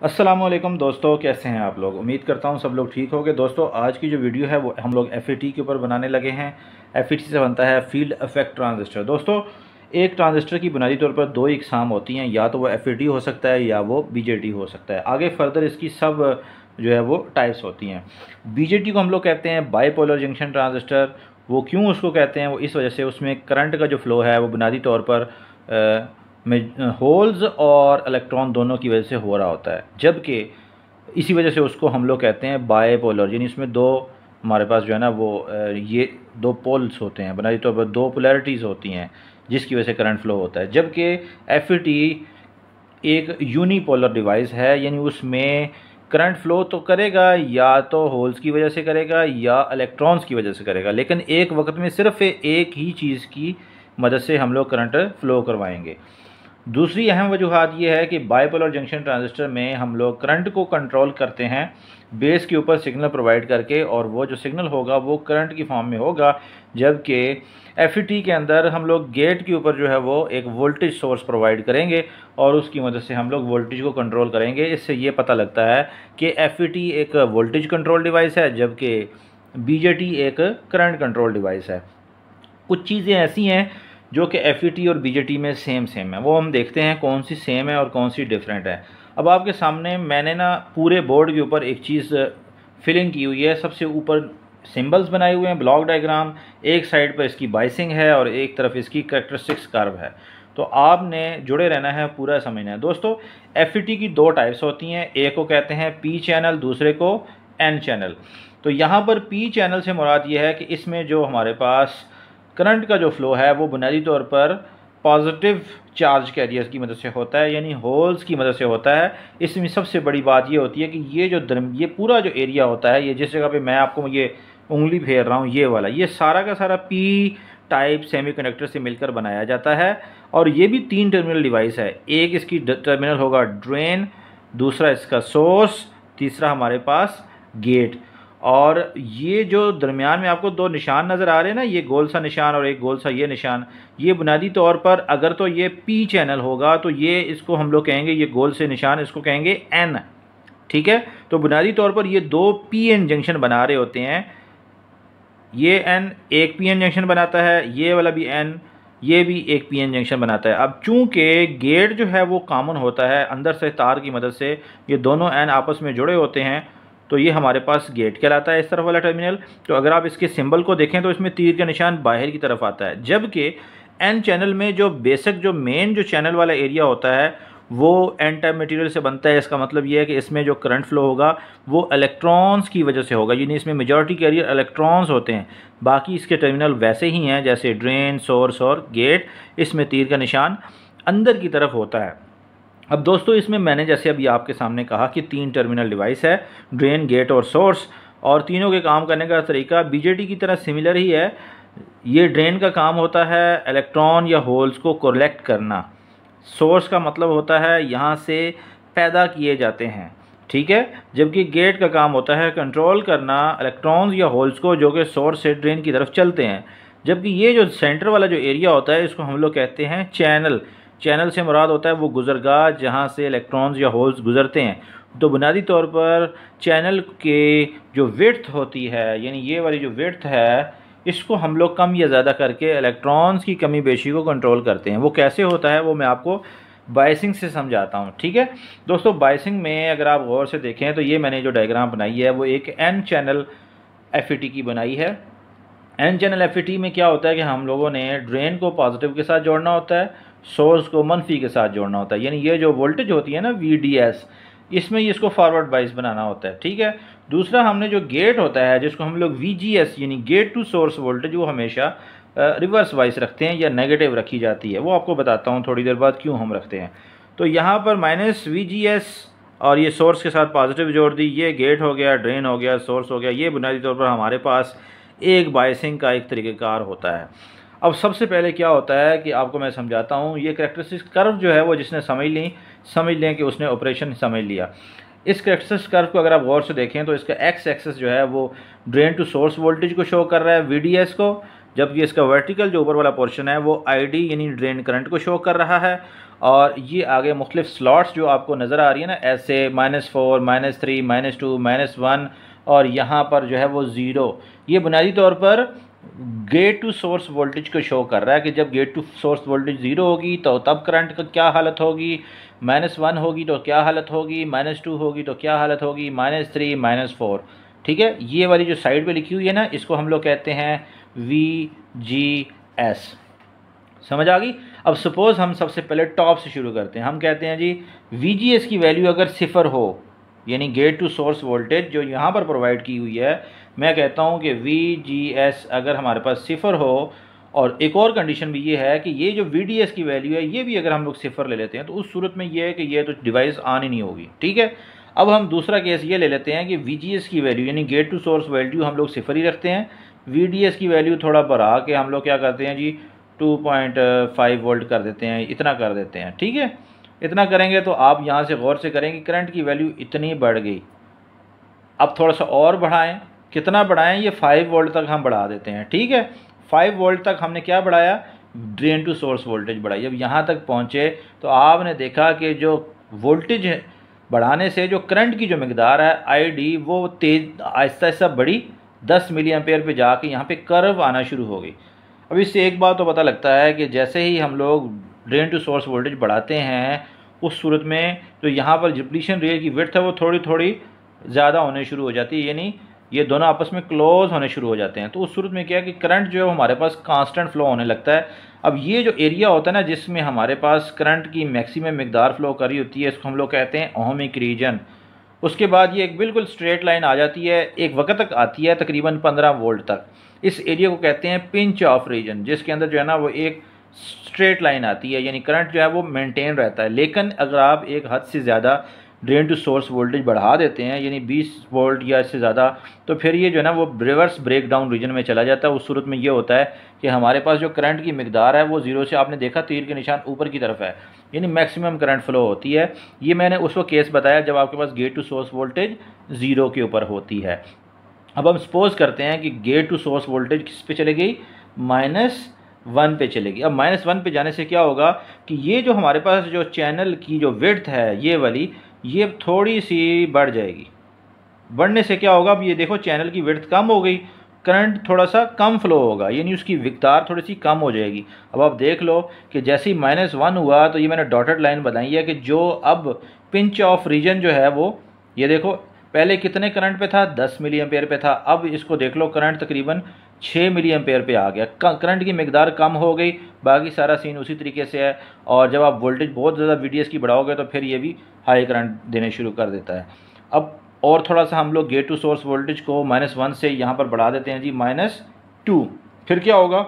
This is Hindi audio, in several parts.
अस्सलामुअलैकुम दोस्तों, कैसे हैं आप लोग। उम्मीद करता हूं सब लोग ठीक होंगे। दोस्तों, आज की जो वीडियो है वो हम लोग एफईटी के ऊपर बनाने लगे हैं। एफईटी से बनता है फील्ड इफेक्ट ट्रांजिस्टर। दोस्तों, एक ट्रांजिस्टर की बुनियादी तौर पर दो इकसाम होती हैं, या तो वो एफईटी हो सकता है या वो बीजेटी हो सकता है। आगे फर्दर इसकी सब जो है वो टाइप्स होती हैं। बीजेटी को हम लोग कहते हैं बाईपोलर जंक्शन ट्रांजिस्टर। वो क्यों उसको कहते हैं, वो इस वजह से उसमें करंट का जो फ़्लो है वो बुनियादी तौर पर में होल्स और इलेक्ट्रॉन दोनों की वजह से हो रहा होता है, जबकि इसी वजह से उसको हम लोग कहते हैं बाईपोलर, यानी इसमें दो हमारे पास जो है ना वो ये दो पोल्स होते हैं, बुनियादी तौर पर दो पोलैरिटीज़ होती हैं जिसकी वजह से करंट फ्लो होता है। जबकि एफईटी एक यूनिपोलर डिवाइस है, यानी उसमें करंट फ्लो तो करेगा या तो होल्स की वजह से करेगा या इलेक्ट्रॉन्स की वजह से करेगा, लेकिन एक वक्त में सिर्फ एक ही चीज़ की मदद से हम लोग करंट फ्लो करवाएंगे। दूसरी अहम वजूहत ये है कि बाईपोलर जंक्शन ट्रांजिस्टर में हम लोग करंट को कंट्रोल करते हैं बेस के ऊपर सिग्नल प्रोवाइड करके, और वो जो सिग्नल होगा वो करंट की फॉर्म में होगा। जबकि एफईटी के अंदर हम लोग गेट के ऊपर जो है वो एक वोल्टेज सोर्स प्रोवाइड करेंगे और उसकी मदद से हम लोग वोल्टेज को कंट्रोल करेंगे। इससे ये पता लगता है कि एफईटी एक वोल्टेज कंट्रोल डिवाइस है, जबकि बीजेटी एक करंट कंट्रोल डिवाइस है। कुछ चीज़ें ऐसी हैं जो कि एफईटी और बीजेटी में सेम है, वो हम देखते हैं कौन सी सेम है और कौन सी डिफरेंट है। अब आपके सामने मैंने ना पूरे बोर्ड के ऊपर एक चीज़ फिलिंग की हुई है। सबसे ऊपर सिंबल्स बनाए हुए हैं, ब्लॉक डायग्राम, एक साइड पर इसकी बाइसिंग है और एक तरफ इसकी कैरेक्टरिस्टिक्स कर्व है। तो आपने जुड़े रहना है, पूरा समझना है। दोस्तों, एफईटी की दो टाइप्स होती हैं, एक को कहते हैं पी चैनल, दूसरे को एन चैनल। तो यहाँ पर पी चैनल से मुराद ये है कि इसमें जो हमारे पास करंट का जो फ्लो है वो बुनियादी तौर पर पॉजिटिव चार्ज कैरियर्स की मदद से होता है, यानी होल्स की मदद से होता है। इसमें सबसे बड़ी बात ये होती है कि ये पूरा जो एरिया होता है, ये जिस जगह पे मैं आपको ये उंगली फेर रहा हूँ, ये वाला, ये सारा का सारा पी टाइप सेमीकंडक्टर से मिलकर बनाया जाता है। और ये भी 3 टर्मिनल डिवाइस है। एक इसकी टर्मिनल होगा ड्रेन, दूसरा इसका सोर्स, तीसरा हमारे पास गेट। और ये जो दरमियान में आपको दो निशान नज़र आ रहे हैं ना, ये गोल सा निशान और एक गोल सा ये निशान, ये बुनियादी तौर पर अगर तो ये पी चैनल होगा तो ये इसको हम लोग कहेंगे, ये गोल से निशान इसको कहेंगे एन। ठीक है, तो बुनियादी तौर पर ये दो पी एन जंक्शन बना रहे होते हैं। ये एन एक पी एन जंक्शन बनाता है, ये वाला भी एन, ये भी एक पी एन जंक्शन बनाता है। अब चूंकि गेट जो है वो कॉमन होता है, अंदर से तार की मदद से ये दोनों एन आपस में जुड़े होते हैं, तो ये हमारे पास गेट कहलाता है, इस तरफ वाला टर्मिनल। तो अगर आप इसके सिंबल को देखें तो इसमें तीर का निशान बाहर की तरफ आता है। जबकि एन चैनल में जो बेसिक जो मेन जो चैनल वाला एरिया होता है वो एन टाइप मटेरियल से बनता है। इसका मतलब ये है कि इसमें जो करंट फ्लो होगा वो इलेक्ट्रॉन्स की वजह से होगा, यानी इसमें मेजॉरिटी कैरियर इलेक्ट्रॉन्स होते हैं। बाकी इसके टर्मिनल वैसे ही हैं जैसे ड्रेन, सोर्स और गेट। इसमें तीर का निशान अंदर की तरफ होता है। अब दोस्तों, इसमें मैंने जैसे अभी आपके सामने कहा कि 3 टर्मिनल डिवाइस है, ड्रेन, गेट और सोर्स, और तीनों के काम करने का तरीका बीजेटी की तरह सिमिलर ही है। ये ड्रेन का काम होता है इलेक्ट्रॉन या होल्स को कलेक्ट करना, सोर्स का मतलब होता है यहाँ से पैदा किए जाते हैं, ठीक है। जबकि गेट का काम होता है कंट्रोल करना इलेक्ट्रॉन्स या होल्स को जो कि सोर्स से ड्रेन की तरफ चलते हैं। जबकि ये जो सेंटर वाला जो एरिया होता है इसको हम लोग कहते हैं चैनल। चैनल से मुराद होता है वो गुजरगाह जहाँ से इलेक्ट्रॉन्स या होल्स गुजरते हैं। तो बुनियादी तौर पर चैनल के जो विड्थ होती है, यानी ये वाली जो विड्थ है, इसको हम लोग कम या ज़्यादा करके इलेक्ट्रॉन्स की कमी बेशी को कंट्रोल करते हैं। वो कैसे होता है वो मैं आपको बाइसिंग से समझाता हूँ, ठीक है। दोस्तों, बाइसिंग में अगर आप गौर से देखें तो ये मैंने जो डायग्राम बनाई है वो एक एन चैनल एफईटी की बनाई है। एन चैनल एफईटी में क्या होता है कि हम लोगों ने ड्रेन को पॉजिटिव के साथ जोड़ना होता है, सोर्स को मनफी के साथ जोड़ना होता है, यानी ये जो वोल्टेज होती है ना VDS, इसमें इसको फॉरवर्ड बाइस बनाना होता है, ठीक है। दूसरा, हमने जो गेट होता है जिसको हम लोग VGS यानी गेट टू सोर्स वोल्टेज, वो हमेशा रिवर्स वाइस रखते हैं या नेगेटिव रखी जाती है। वो आपको बताता हूँ थोड़ी देर बाद क्यों हम रखते हैं। तो यहाँ पर -VGS और ये सोर्स के साथ पॉजिटिव जोड़ दी, ये गेट हो गया, ड्रेन हो गया, सोर्स हो गया। ये बुनियादी तौर पर हमारे पास एक बाइसिंग का एक तरीक़ेकार होता है। अब सबसे पहले क्या होता है कि आपको मैं समझाता हूँ। ये कैरेक्टरिस्टिक्स कर्व जो है वो जिसने समझ लें कि उसने ऑपरेशन समझ लिया। इस कैरेक्टरिस्टिक्स कर्व को अगर आप गौर से देखें तो इसका एक्स एक्सिस जो है वो ड्रेन टू सोर्स वोल्टेज को शो कर रहा है, VDS को, जबकि इसका वर्टिकल जो ऊपर वाला पोर्शन है वो ID यानी ड्रेन करंट को शो कर रहा है। और ये आगे मुख्तलिफ स्लॉट्स जो आपको नज़र आ रही है ना, ऐसे -4, -3, -2, -1 और यहाँ पर जो है वो 0, ये बुनियादी तौर पर गेट टू सोर्स वोल्टेज को शो कर रहा है कि जब गेट टू सोर्स वोल्टेज 0 होगी तो तब करंट का क्या हालत होगी, -1 होगी तो क्या हालत होगी, -2 होगी तो क्या हालत होगी, -3, -4। ठीक है, ये वाली जो साइड पे लिखी हुई है ना, इसको हम लोग कहते हैं VGS। समझ आ गई। अब सपोज़ हम सबसे पहले टॉप से शुरू करते हैं। हम कहते हैं जी VGS की वैल्यू अगर 0 हो, यानी गेट टू सोर्स वोल्टेज जो यहाँ पर प्रोवाइड की हुई है, मैं कहता हूँ कि VGS अगर हमारे पास 0 हो, और एक और कंडीशन भी ये है कि ये जो VDS की वैल्यू है ये भी अगर हम लोग 0 ले लेते हैं तो उस सूरत में ये है कि ये तो डिवाइस ऑन ही नहीं होगी। ठीक है, अब हम दूसरा केस ये ले लेते हैं कि VGS की वैल्यू यानी गेट टू सोर्स वैल्यू हम लोग 0 ही रखते हैं, VDS की वैल्यू थोड़ा बढ़ा के हम लोग क्या करते हैं जी 2.5 वोल्ट कर देते हैं, इतना कर देते हैं। ठीक है, इतना करेंगे तो आप यहाँ से गौर से करेंगे करंट की वैल्यू इतनी बढ़ गई। अब थोड़ा सा और बढ़ाएं, कितना बढ़ाएं, ये 5 वोल्ट तक हम बढ़ा देते हैं। ठीक है, 5 वोल्ट तक हमने क्या बढ़ाया, ड्रेन टू सोर्स वोल्टेज बढ़ाई। जब यहाँ तक पहुँचे तो आपने देखा कि जो वोल्टेज बढ़ाने से जो करंट की जो मकदार है ID वो तेज़ आहिस्ता आहिस्ता बढ़ी, 10 मिली एम्पेयर पे जाके यहाँ पे कर्व आना शुरू हो गई। अब इससे एक बात तो पता लगता है कि जैसे ही हम लोग ड्रेन टू सोर्स वोल्टेज बढ़ाते हैं उस सूरत में तो यहाँ पर डिप्लीशन रेल की विड्थ है वो थोड़ी थोड़ी ज़्यादा होने शुरू हो जाती है, यानी ये दोनों आपस में क्लोज होने शुरू हो जाते हैं। तो उस सूरत में क्या है कि करंट जो है हमारे पास कांस्टेंट फ्लो होने लगता है। अब ये जो एरिया होता है ना जिसमें हमारे पास करंट की मैक्सिमम मिकदार फ्लो कर रही होती है, इसको हम लोग कहते हैं ओहमिक रीजन। उसके बाद ये एक बिल्कुल स्ट्रेट लाइन आ जाती है, एक वक्त तक आती है तकरीबन 15 वोल्ट तक। इस एरिया को कहते हैं पिंच ऑफ रीजन, जिसके अंदर जो है ना वो एक स्ट्रेट लाइन आती है, यानी करंट जो है वो मेंटेन रहता है। लेकिन अगर आप एक हद से ज़्यादा ड्रेन टू सोर्स वोल्टेज बढ़ा देते हैं यानी 20 वोल्ट या इससे ज़्यादा, तो फिर ये जो है ना वो रिवर्स ब्रेक डाउन रीजन में चला जाता है। उस सूरत में ये होता है कि हमारे पास जो करंट की मिकदार है वो 0 से, आपने देखा तीर के निशान ऊपर की तरफ है, यानी मैक्सिमम करंट फ्लो होती है। ये मैंने उस वक्त केस बताया जब आपके पास गेट टू सोर्स वोल्टेज 0 के ऊपर होती है। अब हम सपोज करते हैं कि गेट टू सोर्स वोल्टेज किस पे चले गई, -1 पे चलेगी। अब -1 पे जाने से क्या होगा कि ये जो हमारे पास जो चैनल की जो विड्थ है ये वाली, ये थोड़ी सी बढ़ जाएगी। बढ़ने से क्या होगा, अब ये देखो चैनल की विड्थ कम हो गई, करंट थोड़ा सा कम फ्लो होगा, यानी उसकी विकदार थोड़ी सी कम हो जाएगी। अब आप देख लो कि जैसे ही -1 हुआ तो ये मैंने डॉटेड लाइन बनाई है कि जो अब पिंच ऑफ रीजन जो है वो, ये देखो पहले कितने करंट पे था, 10 मिली एम्पेयर पे था, अब इसको देख लो करंट तकरीबन 6 मिली एम्पेयर पे आ गया। करंट की मिकदार कम हो गई, बाकी सारा सीन उसी तरीके से है। और जब आप वोल्टेज बहुत ज़्यादा VDS की बढ़ाओगे तो फिर ये भी हाई करंट देने शुरू कर देता है। अब और थोड़ा सा हम लोग गेट टू सोर्स वोल्टेज को -1 से यहाँ पर बढ़ा देते हैं जी -2। फिर क्या होगा,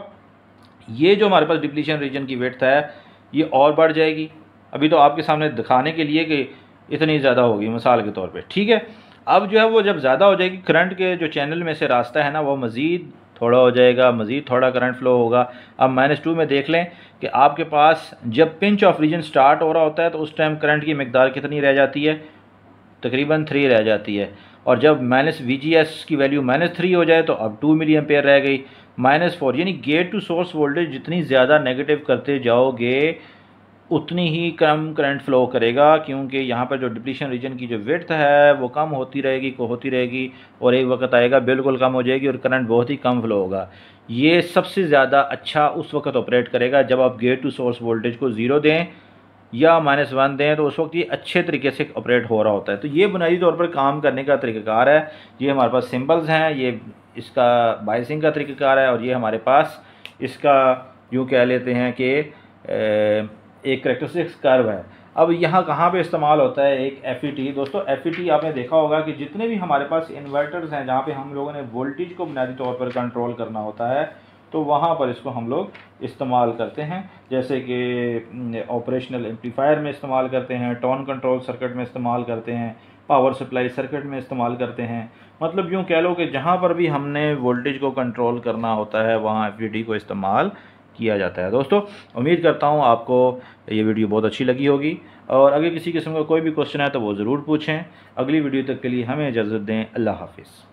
ये जो हमारे पास डिप्लीशन रीजन की विड्थ है ये और बढ़ जाएगी। अभी तो आपके सामने दिखाने के लिए कि इतनी ज़्यादा होगी मिसाल के तौर पे। ठीक है, अब जो है वो जब ज़्यादा हो जाएगी, करंट के जो चैनल में से रास्ता है ना वो मज़ीद थोड़ा हो जाएगा, मज़ीद थोड़ा करंट फ्लो होगा। अब -2 में देख लें कि आपके पास जब पिंच ऑफ रीजन स्टार्ट हो रहा होता है तो उस टाइम करंट की मिकदार कितनी रह जाती है, तकरीबन 3 रह जाती है। और जब VGS की वैल्यू -3 हो जाए तो अब 2 मिली एम्पेयर रह गई, -4, यानी गेट टू सोर्स वोल्टेज जितनी ज़्यादा नेगेटिव करते जाओगे उतनी ही कम करंट फ्लो करेगा, क्योंकि यहाँ पर जो डिप्लीशन रीजन की जो विड्थ है वो कम होती रहेगी और एक वक्त आएगा बिल्कुल कम हो जाएगी और करंट बहुत ही कम फ्लो होगा। ये सबसे ज़्यादा अच्छा उस वक्त ऑपरेट करेगा जब आप गेट टू सोर्स वोल्टेज को 0 दें या -1 दें, तो उस वक्त ये अच्छे तरीके से ऑपरेट हो रहा होता है। तो ये बुनियादी तौर पर काम करने का तरीक़ाकार है। ये हमारे पास सिंबल्स हैं, ये इसका बाइसिंग का तरीक़ाकार है, और ये हमारे पास इसका यूँ कह लेते हैं कि एक करेक्टरिस्टिक्स कर्व है। अब यहाँ कहाँ पे इस्तेमाल होता है एक FET। दोस्तों FET आपने देखा होगा कि जितने भी हमारे पास इन्वर्टर्स हैं जहाँ पे हम लोगों ने वोल्टेज को बुनियादी तौर पर कंट्रोल करना होता है तो वहाँ पर इसको हम लोग इस्तेमाल करते हैं, जैसे कि ऑपरेशनल एम्पलीफायर में इस्तेमाल करते हैं, टोन कंट्रोल सर्किट में इस्तेमाल करते हैं, पावर सप्लाई सर्किट में इस्तेमाल करते हैं। मतलब यूँ कह लो कि जहाँ पर भी हमने वोल्टेज को कंट्रोल करना होता है वहाँ FET को इस्तेमाल किया जाता है। दोस्तों उम्मीद करता हूँ आपको ये वीडियो बहुत अच्छी लगी होगी, और अगर किसी किस्म का कोई भी क्वेश्चन है तो वो ज़रूर पूछें। अगली वीडियो तक के लिए हमें इजाज़त दें। अल्लाह हाफिज़।